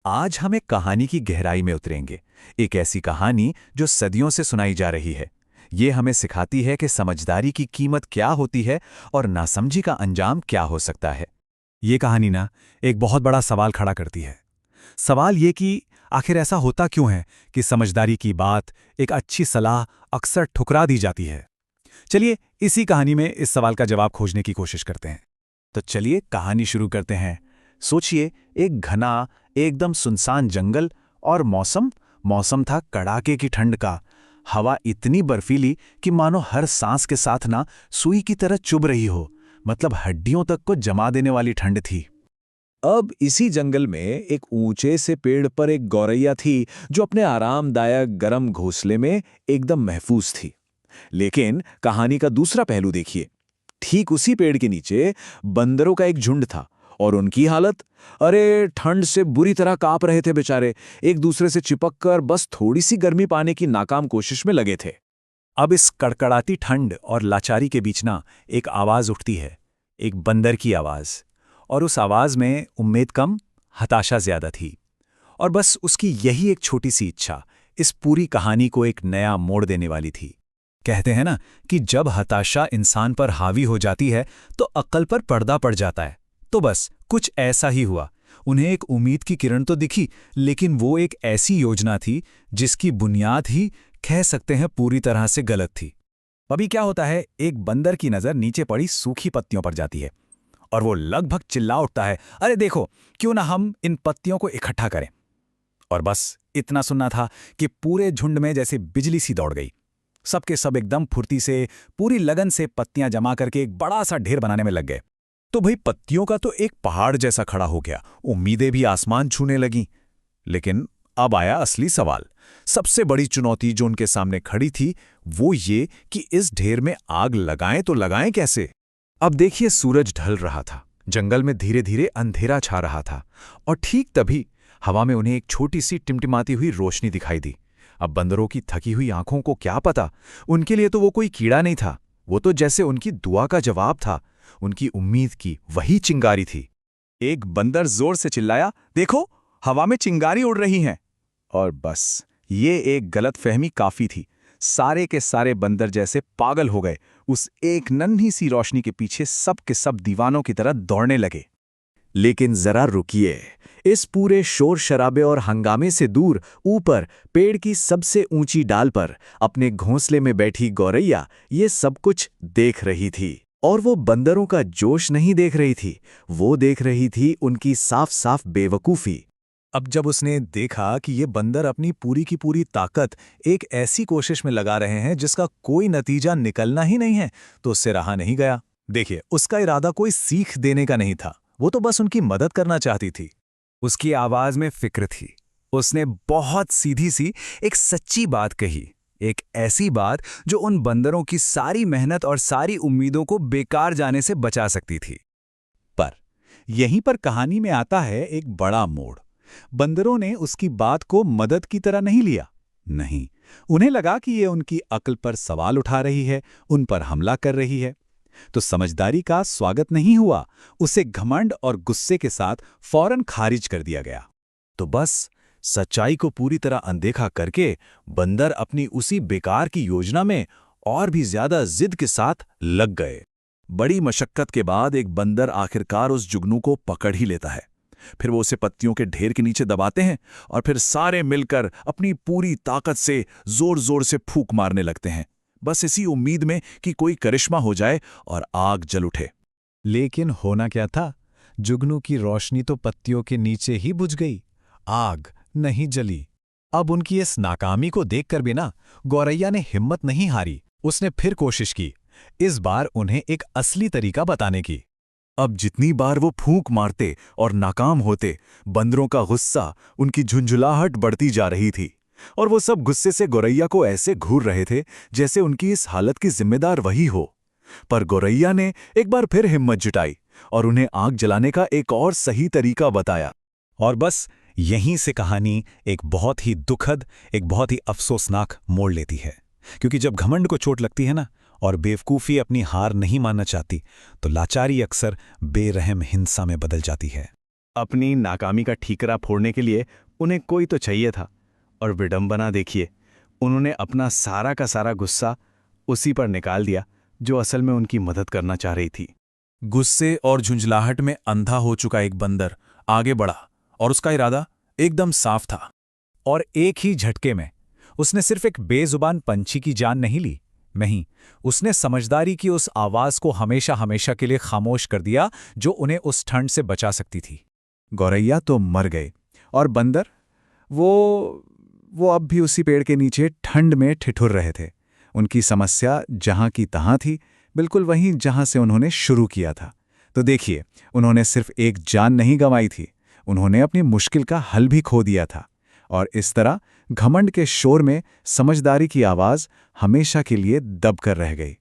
आज हम एक कहानी की गहराई में उतरेंगे। एक ऐसी कहानी जो सदियों से सुनाई जा रही है। ये हमें सिखाती है कि समझदारी की कीमत क्या होती है और नासमझी का अंजाम क्या हो सकता है। ये कहानी ना एक बहुत बड़ा सवाल खड़ा करती है। सवाल ये कि आखिर ऐसा होता क्यों है कि समझदारी की बात, एक अच्छी सलाह अक्सर ठुकरा दी जाती है। चलिए इसी कहानी में इस सवाल का जवाब खोजने की कोशिश करते हैं। तो चलिए कहानी शुरू करते हैं। सोचिए, एक घना, एकदम सुनसान जंगल और मौसम था कड़ाके की ठंड का। हवा इतनी बर्फीली कि मानो हर सांस के साथ ना सुई की तरह चुभ रही हो, मतलब हड्डियों तक को जमा देने वाली ठंड थी। अब इसी जंगल में एक ऊंचे से पेड़ पर एक गौरैया थी जो अपने आरामदायक गर्म घोंसले में एकदम महफूज थी। लेकिन कहानी का दूसरा पहलू देखिए। ठीक उसी पेड़ के नीचे बंदरों का एक झुंड था और उनकी हालत, अरे ठंड से बुरी तरह कांप रहे थे बेचारे। एक दूसरे से चिपककर बस थोड़ी सी गर्मी पाने की नाकाम कोशिश में लगे थे। अब इस कड़कड़ाती ठंड और लाचारी के बीच ना एक आवाज उठती है, एक बंदर की आवाज। और उस आवाज में उम्मीद कम, हताशा ज्यादा थी। और बस उसकी यही एक छोटी सी इच्छा इस पूरी कहानी को एक नया मोड़ देने वाली थी। कहते हैं ना कि जब हताशा इंसान पर हावी हो जाती है तो अक्ल पर पर्दा पड़ जाता है। तो बस कुछ ऐसा ही हुआ। उन्हें एक उम्मीद की किरण तो दिखी, लेकिन वो एक ऐसी योजना थी जिसकी बुनियाद ही कह सकते हैं पूरी तरह से गलत थी। अभी क्या होता है, एक बंदर की नज़र नीचे पड़ी सूखी पत्तियों पर जाती है और वो लगभग चिल्ला उठता है, अरे देखो, क्यों ना हम इन पत्तियों को इकट्ठा करें। और बस इतना सुनना था कि पूरे झुंड में जैसे बिजली सी दौड़ गई। सबके सब एकदम फुर्ती से, पूरी लगन से पत्तियां जमा करके एक बड़ा सा ढेर बनाने में लग गए। तो भाई पत्तियों का तो एक पहाड़ जैसा खड़ा हो गया, उम्मीदें भी आसमान छूने लगीं। लेकिन अब आया असली सवाल। सबसे बड़ी चुनौती जो उनके सामने खड़ी थी वो ये कि इस ढेर में आग लगाएं तो लगाएं कैसे। अब देखिए, सूरज ढल रहा था, जंगल में धीरे धीरे अंधेरा छा रहा था और ठीक तभी हवा में उन्हें एक छोटी सी टिमटिमाती हुई रोशनी दिखाई दी। अब बंदरों की थकी हुई आंखों को क्या पता, उनके लिए तो वो कोई कीड़ा नहीं था, वो तो जैसे उनकी दुआ का जवाब था, उनकी उम्मीद की वही चिंगारी थी। एक बंदर जोर से चिल्लाया, देखो, हवा में चिंगारी उड़ रही हैं। और बस ये एक गलतफहमी काफी थी। सारे के सारे बंदर जैसे पागल हो गए। उस एक नन्ही सी रोशनी के पीछे सब के सब दीवानों की तरह दौड़ने लगे। लेकिन जरा रुकिए, इस पूरे शोर शराबे और हंगामे से दूर, ऊपर पेड़ की सबसे ऊंची डाल पर अपने घोंसले में बैठी गौरैया ये सब कुछ देख रही थी। और वो बंदरों का जोश नहीं देख रही थी, वो देख रही थी उनकी साफ साफ बेवकूफ़ी। अब जब उसने देखा कि ये बंदर अपनी पूरी की पूरी ताकत एक ऐसी कोशिश में लगा रहे हैं जिसका कोई नतीजा निकलना ही नहीं है, तो उससे रहा नहीं गया। देखिए, उसका इरादा कोई सीख देने का नहीं था, वो तो बस उनकी मदद करना चाहती थी। उसकी आवाज में फिक्र थी। उसने बहुत सीधी सी एक सच्ची बात कही, एक ऐसी बात जो उन बंदरों की सारी मेहनत और सारी उम्मीदों को बेकार जाने से बचा सकती थी। पर यहीं पर कहानी में आता है एक बड़ा मोड़। बंदरों ने उसकी बात को मदद की तरह नहीं लिया। नहीं, उन्हें लगा कि ये उनकी अक्ल पर सवाल उठा रही है, उन पर हमला कर रही है। तो समझदारी का स्वागत नहीं हुआ, उसे घमंड और गुस्से के साथ फौरन खारिज कर दिया गया। तो बस सच्चाई को पूरी तरह अनदेखा करके बंदर अपनी उसी बेकार की योजना में और भी ज्यादा जिद के साथ लग गए। बड़ी मशक्कत के बाद एक बंदर आखिरकार उस जुगनू को पकड़ ही लेता है। फिर वो उसे पत्तियों के ढेर के नीचे दबाते हैं और फिर सारे मिलकर अपनी पूरी ताकत से जोर जोर से फूंक मारने लगते हैं, बस इसी उम्मीद में कि कोई करिश्मा हो जाए और आग जल उठे। लेकिन होना क्या था, जुगनू की रोशनी तो पत्तियों के नीचे ही बुझ गई, आग नहीं जली। अब उनकी इस नाकामी को देखकर भी ना गौरैया ने हिम्मत नहीं हारी। उसने फिर कोशिश की, इस बार उन्हें एक असली तरीका बताने की। अब जितनी बार वो फूंक मारते और नाकाम होते, बंदरों का गुस्सा, उनकी झुंझुलाहट बढ़ती जा रही थी और वो सब गुस्से से गौरैया को ऐसे घूर रहे थे जैसे उनकी इस हालत की जिम्मेदार वही हो। पर गौरैया ने एक बार फिर हिम्मत जुटाई और उन्हें आग जलाने का एक और सही तरीका बताया। और बस यहीं से कहानी एक बहुत ही दुखद, एक बहुत ही अफसोसनाक मोड़ लेती है। क्योंकि जब घमंड को चोट लगती है ना, और बेवकूफ़ी अपनी हार नहीं मानना चाहती, तो लाचारी अक्सर बेरहम हिंसा में बदल जाती है। अपनी नाकामी का ठीकरा फोड़ने के लिए उन्हें कोई तो चाहिए था। और विडंबना देखिए, उन्होंने अपना सारा का सारा गुस्सा उसी पर निकाल दिया जो असल में उनकी मदद करना चाह रही थी। गुस्से और झुंझलाहट में अंधा हो चुका एक बंदर आगे बढ़ा और उसका इरादा एकदम साफ था। और एक ही झटके में उसने सिर्फ एक बेजुबान पंछी की जान नहीं ली, नहीं, उसने समझदारी की उस आवाज को हमेशा हमेशा के लिए खामोश कर दिया जो उन्हें उस ठंड से बचा सकती थी। गौरैया तो मर गए और बंदर वो अब भी उसी पेड़ के नीचे ठंड में ठिठुर रहे थे। उनकी समस्या जहां की तहां थी, बिल्कुल वहीं जहां से उन्होंने शुरू किया था। तो देखिए, उन्होंने सिर्फ एक जान नहीं गंवाई थी, उन्होंने अपनी मुश्किल का हल भी खो दिया था। और इस तरह घमंड के शोर में समझदारी की आवाज हमेशा के लिए दब कर रह गई।